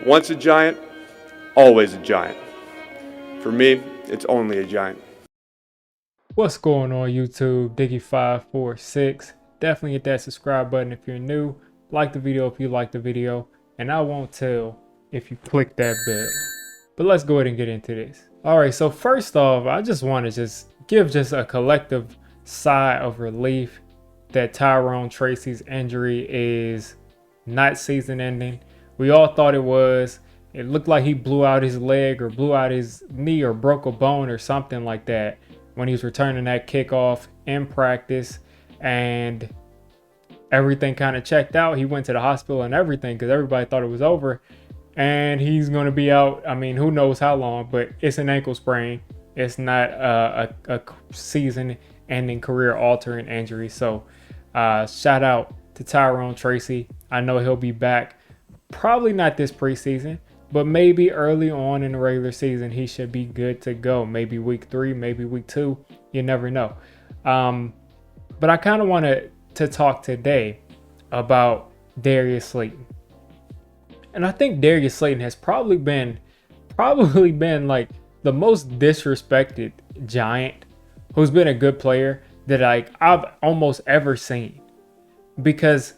Once a giant, always a giant. For me, it's only a giant. What's going on YouTube? Diggy546. Definitely hit that subscribe button if you're new. Like the video if you like the video. And I won't tell if you click that bell. But let's go ahead and get into this. Alright, so first off, I just want to give a collective sigh of relief that Tyrone Tracy's injury is not season ending. We all thought it was. It looked like he blew out his leg or blew out his knee or broke a bone or something like that when he was returning that kickoff in practice, and everything kind of checked out. He went to the hospital and everything because everybody thought it was over, and he's going to be out. I mean, who knows how long, but it's an ankle sprain. It's not a season-ending, career-altering injury. So shout out to Tyrone Tracy. I know he'll be back. Probably not this preseason, but maybe early on in the regular season, he should be good to go. Maybe week 3, maybe week 2. You never know. But I kind of wanted to talk today about Darius Slayton. And I think Darius Slayton has probably been like the most disrespected giant who's been a good player that I've almost ever seen. Because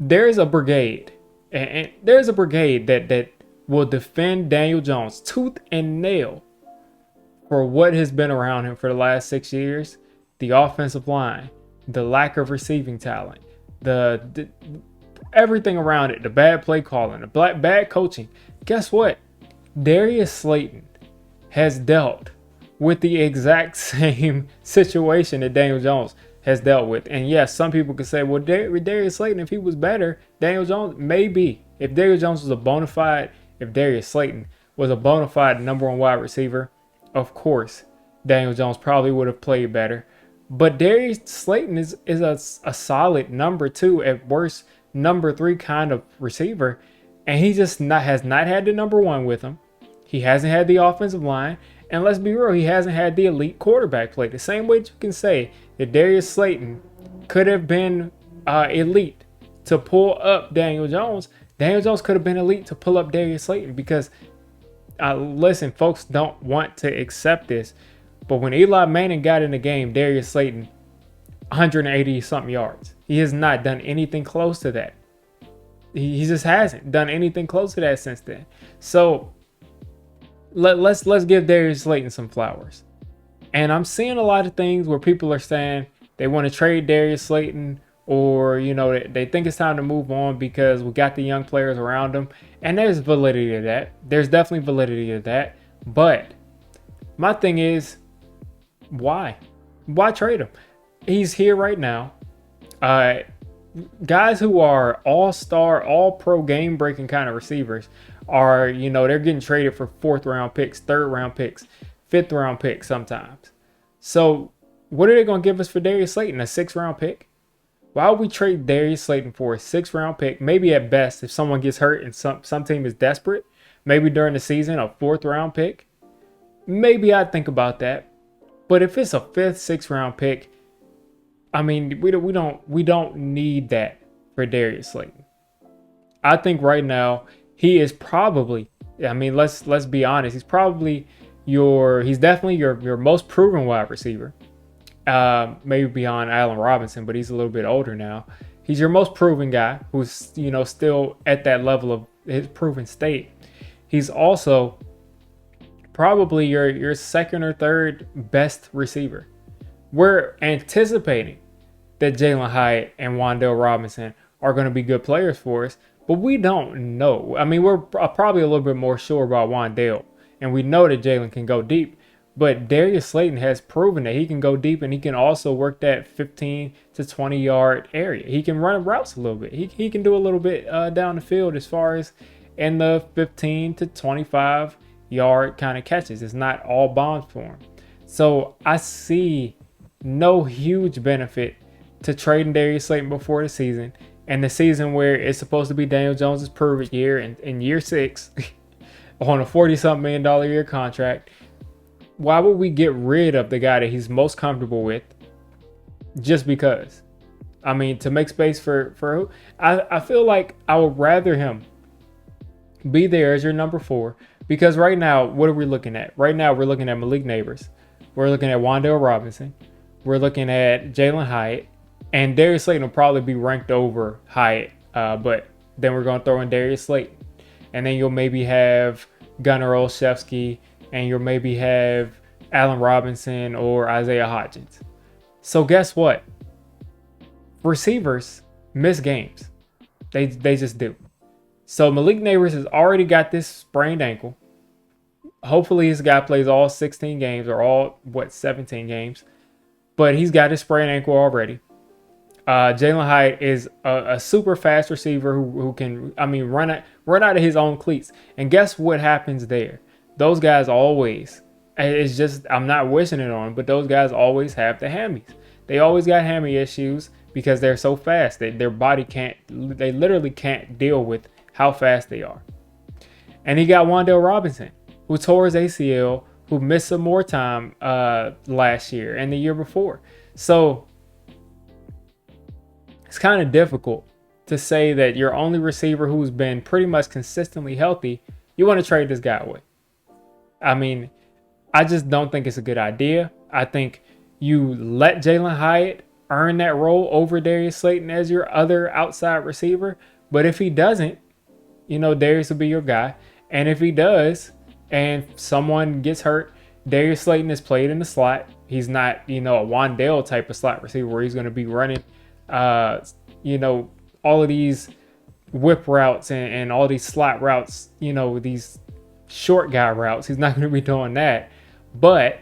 there's a brigade, and there's a brigade that will defend Daniel Jones tooth and nail for what has been around him for the last 6 years. The offensive line, the lack of receiving talent, the everything around it, the bad play calling, the bad coaching. Guess what? Darius Slayton has dealt with the exact same situation that Daniel Jones has dealt with. And yes, some people could say, well, Darius Slayton, if he was better, Daniel Jones, maybe. If Daniel Jones was if Darius Slayton was a bona fide number 1 wide receiver, of course, Daniel Jones probably would have played better. But Darius Slayton is a solid number 2, at worst number 3 kind of receiver. And he just has not had the number 1 with him. He hasn't had the offensive line. And let's be real, he hasn't had the elite quarterback play. The same way you can say that Darius Slayton could have been elite to pull up Daniel Jones. Daniel Jones could have been elite to pull up Darius Slayton, because listen, folks don't want to accept this, but when Eli Manning got in the game, Darius Slayton 180 something yards. He has not done anything close to that. He just hasn't done anything close to that since then. So let's give Darius Slayton some flowers. And I'm seeing a lot of things where people are saying they want to trade Darius Slayton, or they think it's time to move on because we got the young players around him. And there's validity to that. There's definitely validity to that. But my thing is, why trade him? He's here right now. Guys who are all-star, all-pro, game-breaking kind of receivers are, they're getting traded for 4th round picks, 3rd round picks, 5th round picks sometimes. So what are they going to give us for Darius Slayton? A 6th round pick? Why would we trade Darius Slayton for a 6th round pick? Maybe at best, if someone gets hurt and some team is desperate, maybe during the season, a 4th round pick. Maybe I'd think about that. But if it's a 5th, 6th round pick, I mean, we don't need that for Darius Slayton. I think right now he is probably, I mean, let's be honest, he's definitely your most proven wide receiver. Maybe beyond Allen Robinson, but he's a little bit older now. He's your most proven guy who's still at that level of his proven state. He's also probably your 2nd or 3rd best receiver. We're anticipating that Jalen Hyatt and Wan'Dale Robinson are going to be good players for us, but we don't know. I mean, we're probably a little bit more sure about Wan'Dale, and we know that Jalen can go deep. But Darius Slayton has proven that he can go deep, and he can also work that 15 to 20 yard area. He can run routes a little bit. He can do a little bit down the field as far as in the 15 to 25 yard kind of catches. It's not all bombs for him. So I see no huge benefit to trading Darius Slayton before the season, and the season where it's supposed to be Daniel Jones' perfect year in year 6 on a $40-something million a year contract. Why would we get rid of the guy that he's most comfortable with just because? I mean, to make space for who? I feel like I would rather him Be there as your number 4. Because right now, what are we looking at? Right now, we're looking at Malik Neighbors. We're looking at Wan'Dale Robinson. We're looking at Jalen Hyatt. And Darius Slayton will probably be ranked over Hyatt. But then we're going to throw in Darius Slayton. And then you'll maybe have Gunnar Olszewski. And you'll maybe have Allen Robinson or Isaiah Hodgins. So guess what? Receivers miss games. They just do. So Malik Neighbors has already got this sprained ankle. Hopefully this guy plays all 16 games or all, 17 games. But he's got his sprained ankle already. Jalen Hyatt is a super fast receiver who can, run out of his own cleats. And guess what happens there? Those guys always, it's just, I'm not wishing it on, but those guys always have the hammies. They always got hammy issues because they're so fast. Their body they literally can't deal with how fast they are. And he got Wan'Dale Robinson, who tore his ACL, who missed some more time last year and the year before. So it's kind of difficult to say that your only receiver who's been pretty much consistently healthy, you want to trade this guy away. I just don't think it's a good idea. I think you let Jalen Hyatt earn that role over Darius Slayton as your other outside receiver. But if he doesn't, Darius will be your guy. And if he does, and someone gets hurt, Darius Slayton is played in the slot. He's not, a Wan'Dale type of slot receiver where he's going to be running, all of these whip routes and all these slot routes, these short guy routes. He's not going to be doing that. But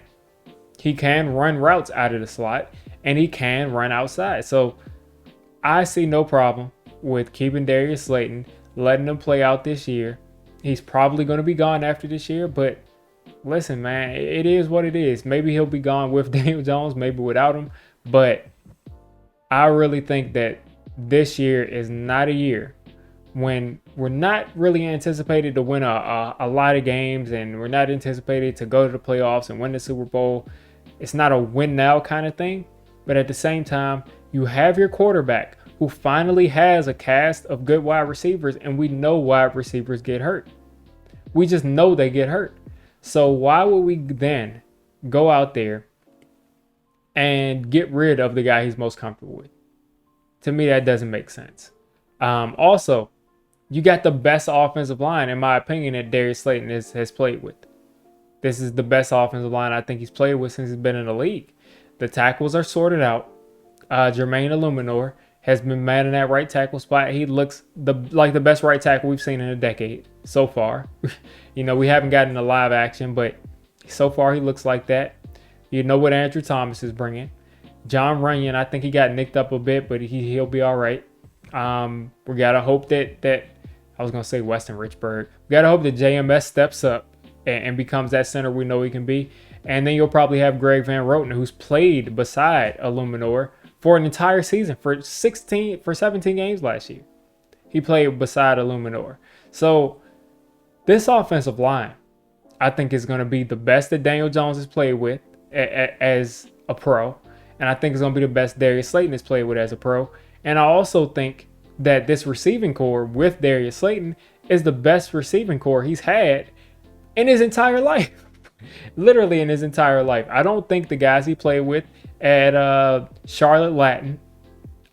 he can run routes out of the slot and he can run outside. So I see no problem with keeping Darius Slayton, letting him play out this year. He's probably going to be gone after this year, but listen, man, it is what it is. Maybe he'll be gone with Daniel Jones, maybe without him, but I really think that this year is not a year when we're not really anticipated to win a lot of games, and we're not anticipated to go to the playoffs and win the Super Bowl. It's not a win now kind of thing, but at the same time, you have your quarterback who finally has a cast of good wide receivers, and we know wide receivers get hurt. We just know they get hurt. So why would we then go out there and get rid of the guy he's most comfortable with? To me, that doesn't make sense. Also, you got the best offensive line, in my opinion, that Darius Slayton has played with. This is the best offensive line I think he's played with since he's been in the league. The tackles are sorted out. Jermaine Illuminor has been mad in that right tackle spot. He looks like the best right tackle we've seen in a decade so far. We haven't gotten the live action, but so far he looks like that. You know what Andrew Thomas is bringing. John Runyon, I think he got nicked up a bit, but he'll be all right. We got to hope that I was going to say Weston Richburg. We got to hope that JMS steps up and becomes that center we know he can be. And then you'll probably have Greg Van Roten, who's played beside Illuminor for an entire season, for 17 games last year. He played beside Illuminor. So this offensive line, I think, is going to be the best that Daniel Jones has played with as a pro. And I think it's going to be the best Darius Slayton has played with as a pro. And I also think that this receiving core with Darius Slayton is the best receiving core he's had in his entire life. Literally in his entire life. I don't think the guys he played with at Charlotte Latin,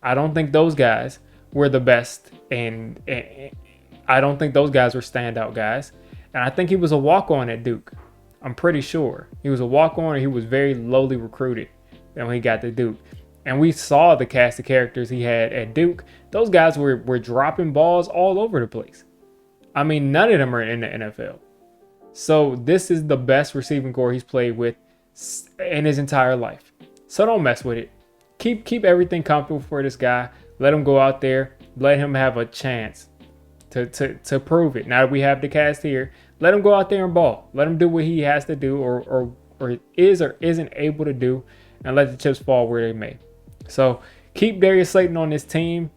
I don't think those guys were the best. And I don't think those guys were standout guys. And I think he was a walk-on at Duke. I'm pretty sure. He was a walk-on, and he was very lowly recruited when he got to Duke. And we saw the cast of characters he had at Duke. Those guys were dropping balls all over the place. None of them are in the NFL. So this is the best receiving core he's played with in his entire life. So don't mess with it. Keep everything comfortable for this guy. Let him go out there. Let him have a chance to prove it. Now that we have the cast here, let him go out there and ball. Let him do what he has to do or is or isn't able to do, and let the chips fall where they may. So keep Darius Slayton on this team.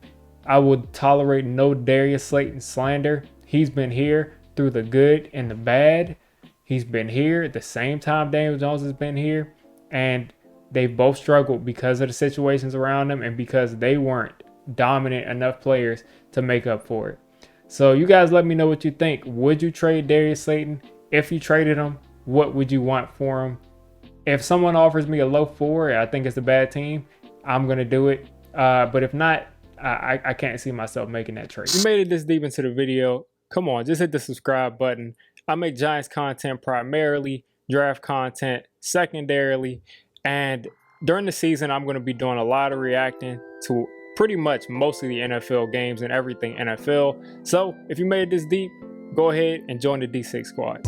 I would tolerate no Darius Slayton slander. He's been here through the good and the bad. He's been here at the same time Daniel Jones has been here. And they've both struggled because of the situations around them and because they weren't dominant enough players to make up for it. So you guys let me know what you think. Would you trade Darius Slayton? If you traded him, what would you want for him? If someone offers me a low 4, I think it's a bad team, I'm going to do it. But if not, I can't see myself making that trade. If you made it this deep into the video, come on, just hit the subscribe button. I make Giants content primarily, draft content secondarily, and during the season, I'm going to be doing a lot of reacting to pretty much most of the NFL games and everything NFL. So if you made it this deep, go ahead and join the D6 squad.